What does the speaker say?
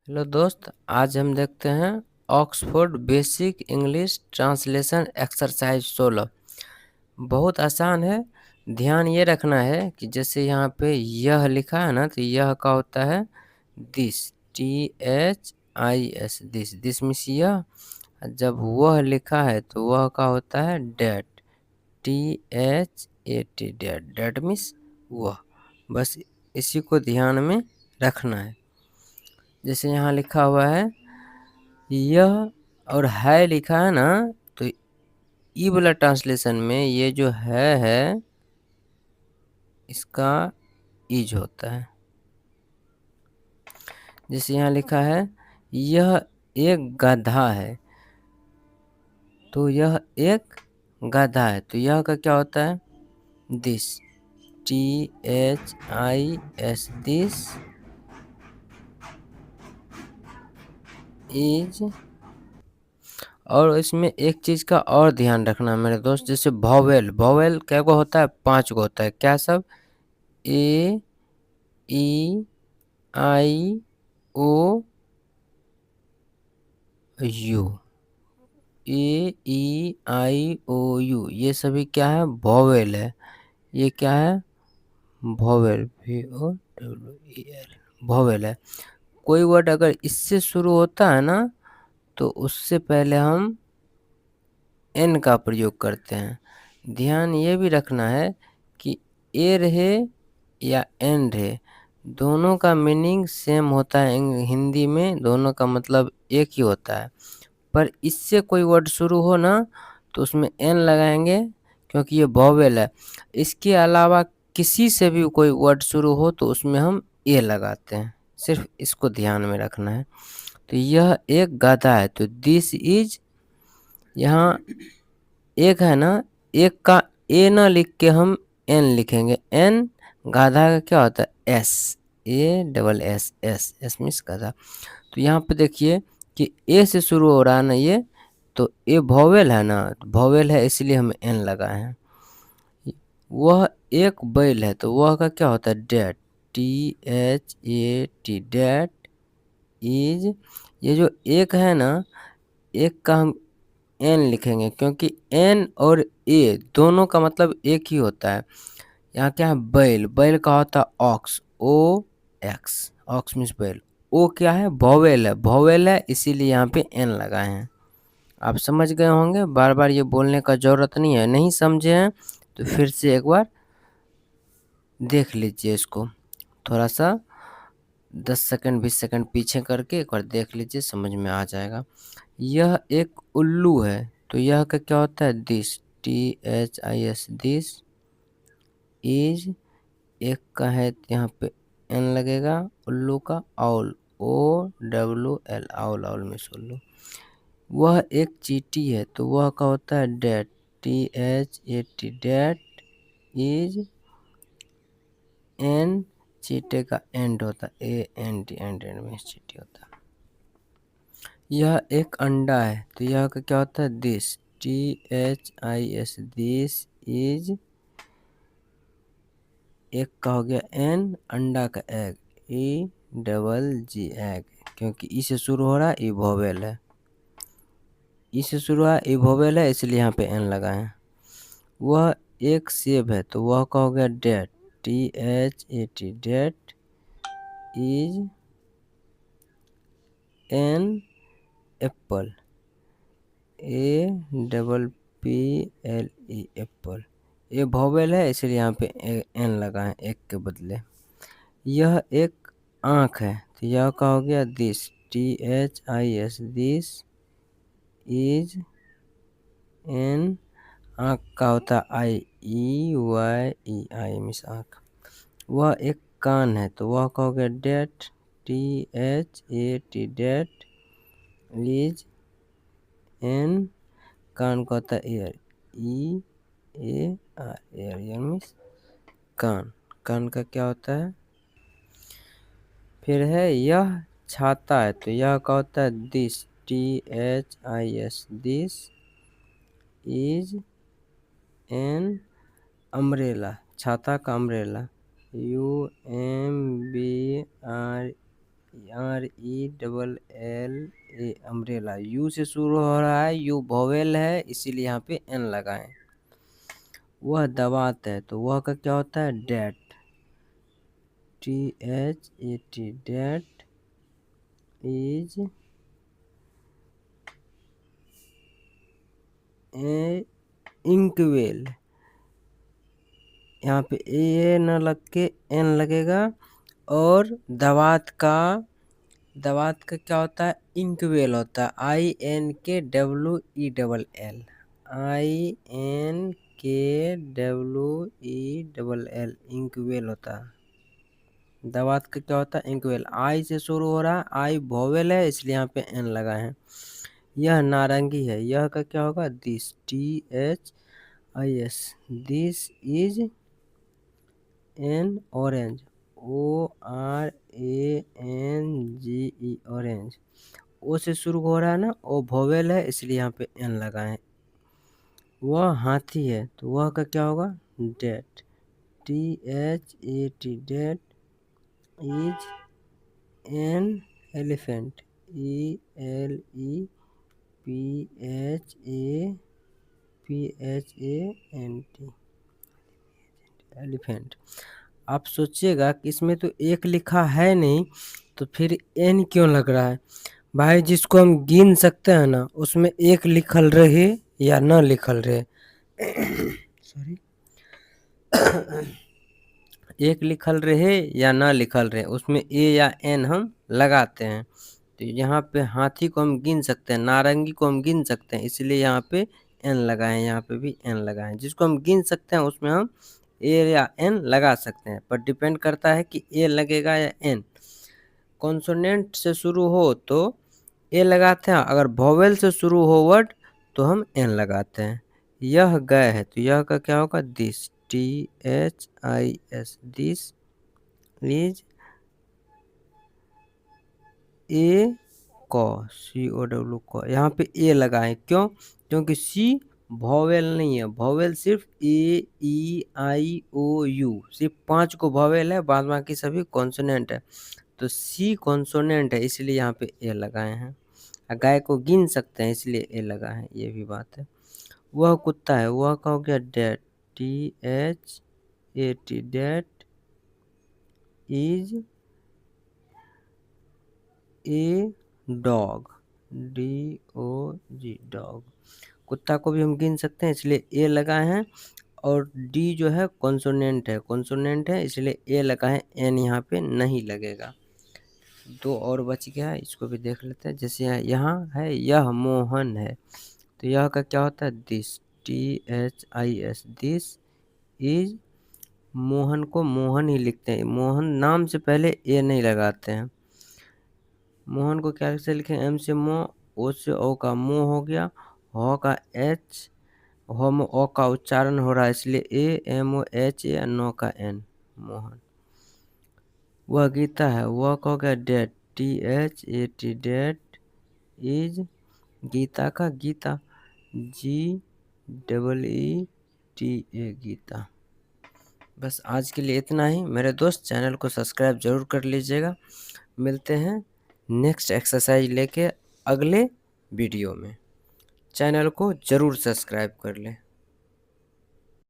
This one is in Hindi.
हेलो दोस्त, आज हम देखते हैं Oxford basic English translation exercise 16। बहुत आसान है। ध्यान ये रखना है कि जैसे यहाँ पे यह लिखा है ना, तो यह का होता है दिस, THIS, दिस मीन्स यह। जब वह लिखा है तो वह का होता है डेट, THAT, डेट मीन्स वह। बस इसी को ध्यान में रखना है। जैसे यहाँ लिखा हुआ है यह और है लिखा है ना, तो ई वाला ट्रांसलेशन में ये जो है इसका इज होता है। जैसे यहाँ लिखा है यह एक गधा है, तो यह एक गधा है, तो यह का क्या होता है दिस, THIS, दिस इज। और इसमें एक चीज का और ध्यान रखना मेरे दोस्त, जैसे वॉवेल, वॉवेल क्या को होता है, 5 को होता है। क्या सब, A, E, I, O, U, AEIOU, ये सभी क्या है, वॉवेल है। ये क्या है, वॉवेल, VOWEL, वॉवेल है। कोई वर्ड अगर इससे शुरू होता है ना, तो उससे पहले हम एन का प्रयोग करते हैं। ध्यान ये भी रखना है कि ए रहे या एन रहे, दोनों का मीनिंग सेम होता है। हिंदी में दोनों का मतलब एक ही होता है। पर इससे कोई वर्ड शुरू हो ना, तो उसमें एन लगाएंगे, क्योंकि ये वॉवेल है। इसके अलावा किसी से भी कोई वर्ड शुरू हो तो उसमें हम ए लगाते हैं। सिर्फ इसको ध्यान में रखना है। तो यह एक गधा है, तो दिस इज, यहाँ एक है ना, एक का ए ना लिख के हम एन लिखेंगे। एन गाधा का क्या होता है, एस, ASS मीन्स गाधा। तो यहाँ पे देखिए कि ए से शुरू हो रहा है ना ये, तो ए वॉवेल है ना, वॉवेल है इसलिए हम एन लगाए हैं। वह एक बैल है, तो वह का क्या होता है डेट, THAT, डेट इज। ये जो एक है ना, एक का हम एन लिखेंगे, क्योंकि एन और ए दोनों का मतलब एक ही होता है। यहाँ क्या है, बैल, बैल का होता है ऑक्स, OX, ऑक्स मीन्स बैल। ओ क्या है, वॉवेल है, वॉवेल है इसीलिए यहाँ पे एन लगाए हैं। आप समझ गए होंगे, बार बार ये बोलने का जरूरत नहीं है। नहीं समझे हैं तो फिर से एक बार देख लीजिए इसको, थोड़ा सा 10 सेकंड 20 सेकंड पीछे करके एक बार देख लीजिए, समझ में आ जाएगा। यह एक उल्लू है, तो यह का क्या होता है दिस, THIS, दिस इज। एक का है यहाँ पे एन लगेगा, उल्लू का, आउल, OWL, आउल, आउल में उल्लू। वह एक चींटी है, तो वह का होता है that, THAT, that is. An चीटे का एंड होता है, AND, एंड में चीटी होता है। यह एक अंडा है, तो यह का क्या होता है दिस, THIS, दिस इज। एक का हो गया एन, अंडा का एग, EGG, एग, क्योंकि ई से शुरू हो रहा है, ई वोवेल है। ई से शुरू हुआ, ई वोवेल है, इसलिए यहाँ पे एन लगाए हैं। वह एक सेब है, तो वह का हो गया that, THAT, that is. An apple, APPLE, apple. ये वोवेल है इसलिए यहाँ पे एन लगा है एक के बदले। यह एक आँख है, तो यह का हो गया this, THIS, this is. An आँख का होता है IEYE, आई मीन्स आँख। वह एक कान है, तो वह का हो गया that, THAT, that is. An कान का होता है एयर, EAR, एयर मीन्स कान। कान का क्या होता है, फिर है यह छाता है, तो यह का होता है this, THIS, this is. An umbrella, छाता का umbrella, UMBRELLA, RELLA umbrella. You से शुरू हो रहा है, यू वोवेल है, इसीलिए यहाँ पे एन लगाएं। वह दबात है, तो वह का क्या होता है? That, THAT, that is a inkwell. यहाँ पे ए न लग के एन लगेगा। और दवात का क्या होता है? इंकवेल होता है, INKWELL, INKWELL, इंकवेल होता है। दवात का क्या होता है? इंकवेल। आई से शुरू हो रहा है, आई वोवेल है, इसलिए यहाँ पे एन लगा है। यह नारंगी है, यह का क्या होगा? This, THIS, this is an orange, ORANGE, orange. O से शुरू हो रहा है ना, ओ वोवेल है, इसलिए यहाँ पे एन लगाए। वह हाथी है, तो वह का क्या होगा? That, THAT, that is an elephant, ELEPHANT, elephant. आप सोचिएगा कि इसमें तो एक लिखा है नहीं, तो फिर एन क्यों लग रहा है? भाई जिसको हम गिन सकते हैं ना, उसमें एक लिखल रहे या न लिखल रहे सॉरी एक लिखल रहे या न लिखल रहे, उसमें ए या एन हम लगाते हैं। तो यहाँ पे हाथी को हम गिन सकते हैं, नारंगी को हम गिन सकते हैं, इसलिए यहाँ पे एन लगाएं, यहाँ पे भी एन लगाएं। जिसको हम गिन सकते हैं उसमें हम ए या एन लगा सकते हैं, पर डिपेंड करता है कि ए लगेगा या एन। कॉन्सोनेंट से शुरू हो तो ए लगाते हैं, अगर वोवेल से शुरू हो वर्ड तो हम एन लगाते हैं। यह गए है, तो यह का क्या होगा? This, THIS, this is a कॉ, COW, कॉ। यहाँ पे ए लगाएं, क्यों? क्योंकि सी वोवेल नहीं है, वोवेल सिर्फ AEIOU, सिर्फ 5 को वोवेल है, बाद बाकी सभी कॉन्सोनेंट है। तो सी कॉन्सोनेंट है, इसलिए यहाँ पे ए लगाए हैं। गाय को गिन सकते हैं, इसलिए ए लगा है, ये भी बात है। वह कुत्ता है, वह का हो गया that, THAT, that is a dog, DOG, dog. कुत्ता को भी हम गिन सकते हैं, इसलिए ए लगाए हैं। और डी जो है कॉन्सोनेंट है, इसलिए ए लगा है, एन यहाँ पे नहीं लगेगा। 2 और बच गया है, इसको भी देख लेते हैं। जैसे यहाँ है, यह मोहन है, तो यह का क्या होता है? This, THIS, this is, Mohan को मोहन ही लिखते हैं, मोहन नाम से पहले ए नहीं लगाते हैं। मोहन को क्या से लिखें? एम से मो, ओ से ओ का मो हो गया, हो का एच, हो में ओ का उच्चारण हो रहा है, इसलिए AMOH, नो का एन, मोहन। वह गीता है, वह का हो गया that, THAT, that is, Geeta का गीता, GEETA, गीता। बस आज के लिए इतना ही मेरे दोस्त। चैनल को सब्सक्राइब जरूर कर लीजिएगा। मिलते हैं नेक्स्ट एक्सरसाइज लेके अगले वीडियो में। चैनल को जरूर सब्सक्राइब कर लें।